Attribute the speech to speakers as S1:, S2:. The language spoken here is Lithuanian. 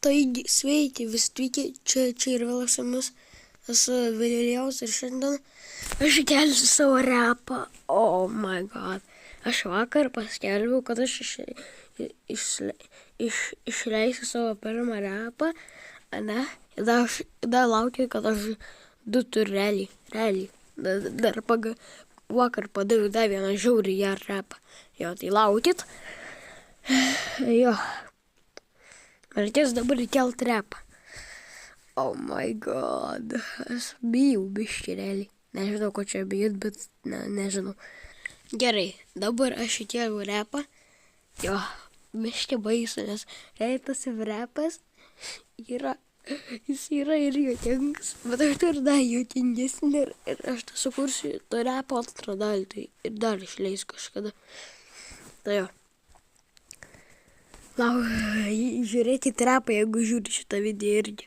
S1: Taigi, sveiki, vis atvykę, čia ir vėl esamis, esu Vilėlijaus ir šiandien aš kelsiu savo repą. Oh my god. Aš vakar paskelbiau, kad aš išleisiu savo pirmą repą, ne? Ir dar laukiu, kad aš du turiu realiai. Dar vakar padariau dar vieną žiaurį ją repą. Jo, tai laukit. Jo. Reikės dabar įkelt repą. Oh my god. Aš bijau biškį realiai. Nežinau, ko čia bijot, bet nežinau. Gerai, dabar aš įkėliau repą. Jo, biškį baisu, nes tas repas jis yra ir juokingas. Bet aš turiu dar juokingesnį ir aš sukursiu to repo antrą dalį. Tai ir dar išleis kažkada. Tai jo. Žiūrėkit repą, jeigu žiūri šitą video irgi.